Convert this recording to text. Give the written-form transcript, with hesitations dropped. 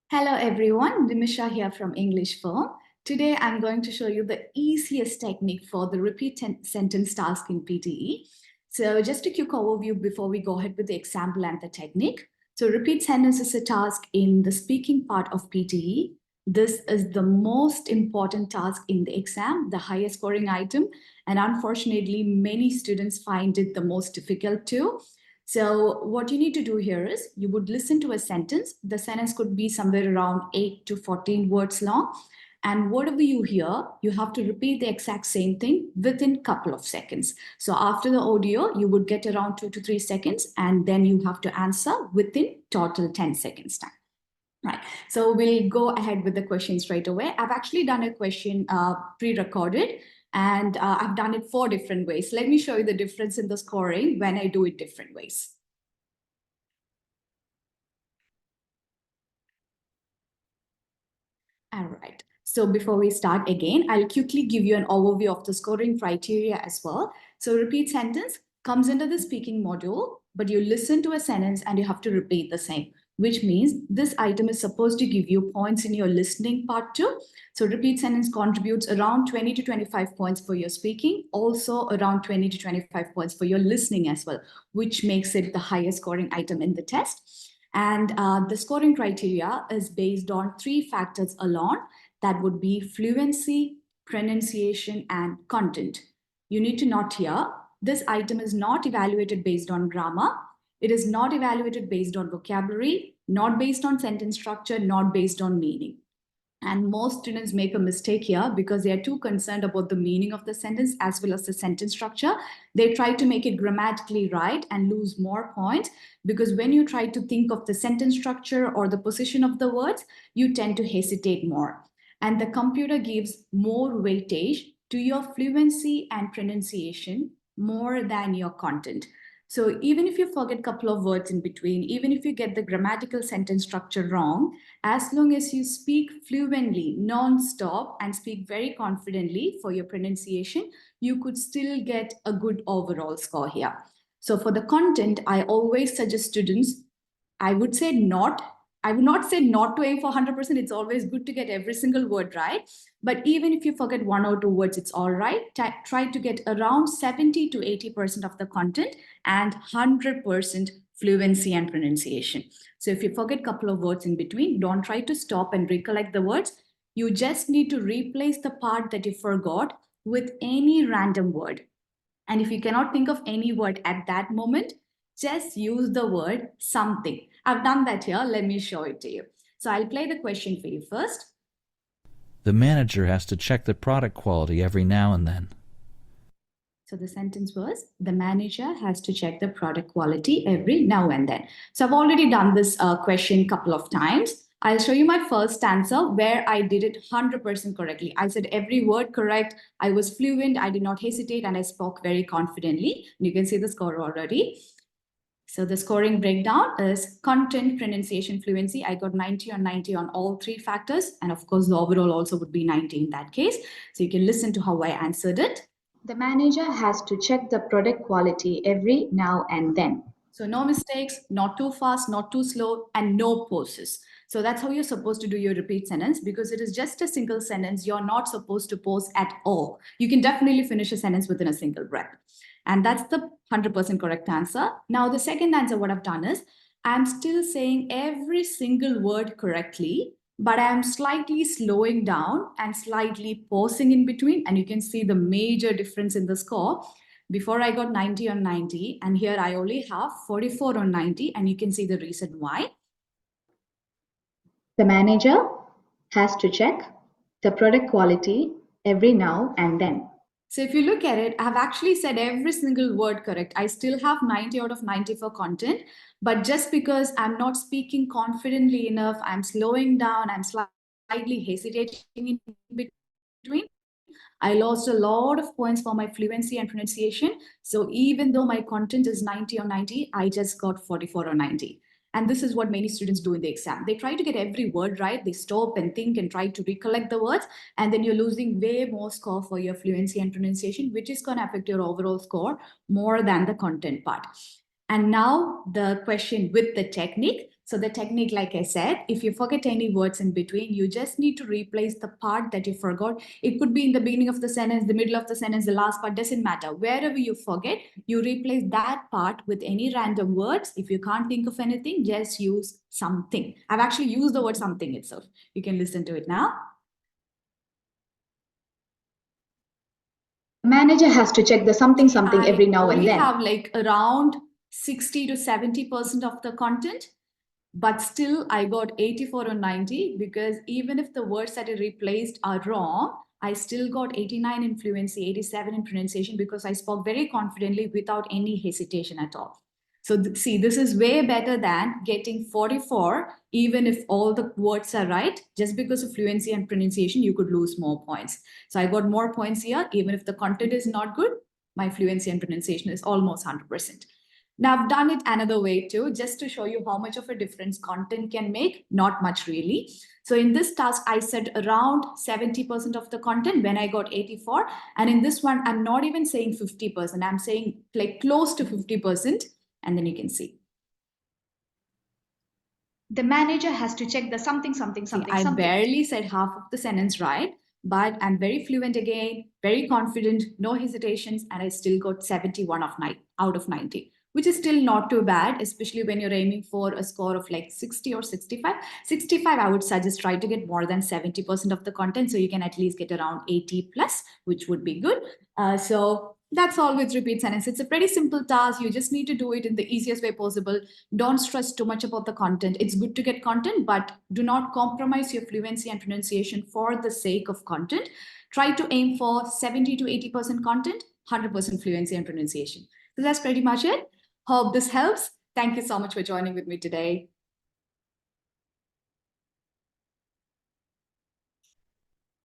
Hello everyone, Nimisha here from Englishfirm. Today I'm going to show you the easiest technique for the repeat sentence task in PTE. So just a quick overview before we go ahead with the example and the technique. So repeat sentence is a task in the speaking part of PTE. This is the most important task in the exam, the highest scoring item, and unfortunately many students find it the most difficult too. So what you need to do here is you would listen to a sentence. The sentence could be somewhere around 8 to 14 words long. And whatever you hear, you have to repeat the exact same thing within a couple of seconds. So after the audio, you would get around 2 to 3 seconds, and then you have to answer within total 10 seconds time. Right. So we'll go ahead with the question straight away. I've actually done a question pre-recorded, and I've done it 4 different ways. Let me show you the difference in the scoring when I do it different ways. All right. So before we start again, I'll quickly give you an overview of the scoring criteria as well. So repeat sentence comes into the speaking module, but you listen to a sentence and you have to repeat the same, which means this item is supposed to give you points in your listening part too. So repeat sentence contributes around 20 to 25 points for your speaking, also around 20 to 25 points for your listening as well, which makes it the highest scoring item in the test. And the scoring criteria is based on 3 factors alone. That would be fluency, pronunciation, and content. You need to note here, this item is not evaluated based on grammar. It is not evaluated based on vocabulary, not based on sentence structure, not based on meaning. And most students make a mistake here because they are too concerned about the meaning of the sentence as well as the sentence structure. They try to make it grammatically right and lose more points because when you try to think of the sentence structure or the position of the words, you tend to hesitate more. And the computer gives more weightage to your fluency and pronunciation more than your content. So even if you forget a couple of words in between, even if you get the grammatical sentence structure wrong, as long as you speak fluently, non-stop, and speak very confidently for your pronunciation, you could still get a good overall score here. So for the content, I always suggest students, I would not say not to aim for 100%. It's always good to get every single word right. But even if you forget 1 or 2 words, it's all right. Try to get around 70 to 80% of the content and 100% fluency and pronunciation. So if you forget a couple of words in between, don't try to stop and recollect the words. You just need to replace the part that you forgot with any random word. And if you cannot think of any word at that moment, just use the word something. I've done that here. Let me show it to you. So I'll play the question for you first. The manager has to check the product quality every now and then. So the sentence was, the manager has to check the product quality every now and then. So I've already done this question a couple of times. I'll show you my first answer where I did it 100% correctly. I said every word correct. I was fluent. I did not hesitate and I spoke very confidently. And you can see the score already. So the scoring breakdown is content, pronunciation, fluency. I got 90 on 90 on all 3 factors. And of course, the overall also would be 90 in that case. So you can listen to how I answered it. The manager has to check the product quality every now and then. So no mistakes, not too fast, not too slow, and no pauses. So that's how you're supposed to do your repeat sentence because it is just a single sentence. You're not supposed to pause at all. You can definitely finish a sentence within a single breath. And that's the 100% correct answer. Now, the second answer, what I've done is I'm still saying every single word correctly, but I'm slightly slowing down and slightly pausing in between. And you can see the major difference in the score. Before I got 90 on 90, and here I only have 44 on 90, and you can see the reason why. The manager has to check the product quality every now and then. So if you look at it, I've actually said every single word correct. I still have 90 out of 90 for content, but just because I'm not speaking confidently enough, I'm slowing down, I'm slightly hesitating in between, I lost a lot of points for my fluency and pronunciation. So even though my content is 90 on 90, I just got 44 on 90. And this is what many students do in the exam. They try to get every word right. They stop and think and try to recollect the words. And then you're losing way more score for your fluency and pronunciation, which is going to affect your overall score more than the content part. And now the question with the technique. So the technique, like I said, if you forget any words in between, you just need to replace the part that you forgot. It could be in the beginning of the sentence, the middle of the sentence, the last part, doesn't matter. Wherever you forget, you replace that part with any random words. If you can't think of anything, just use something. I've actually used the word something itself. You can listen to it now. Manager has to check the something every now and then. I have like around 60 to 70% of the content, but still I got 84 or 90 because even if the words that I replaced are wrong, I still got 89 in fluency, 87 in pronunciation because I spoke very confidently without any hesitation at all. So see, this is way better than getting 44, even if all the words are right. Just because of fluency and pronunciation, you could lose more points. So I got more points here, even if the content is not good, my fluency and pronunciation is almost 100%. Now I've done it another way too, just to show you how much of a difference content can make, not much really. So in this task, I said around 70% of the content when I got 84. And in this one, I'm not even saying 50%. I'm saying like close to 50%. And then you can see. The manager has to check the something. I barely said half of the sentence right, but I'm very fluent again, very confident, no hesitations, and I still got 71 out of 90, which is still not too bad, especially when you're aiming for a score of like 60 or 65. 65, I would suggest try to get more than 70% of the content, so you can at least get around 80 plus, which would be good. So that's all with repeat sentence. It's a pretty simple task. You just need to do it in the easiest way possible. Don't stress too much about the content. It's good to get content, but do not compromise your fluency and pronunciation for the sake of content. Try to aim for 70 to 80% content, 100% fluency and pronunciation. So that's pretty much it. Hope this helps. Thank you so much for joining with me today.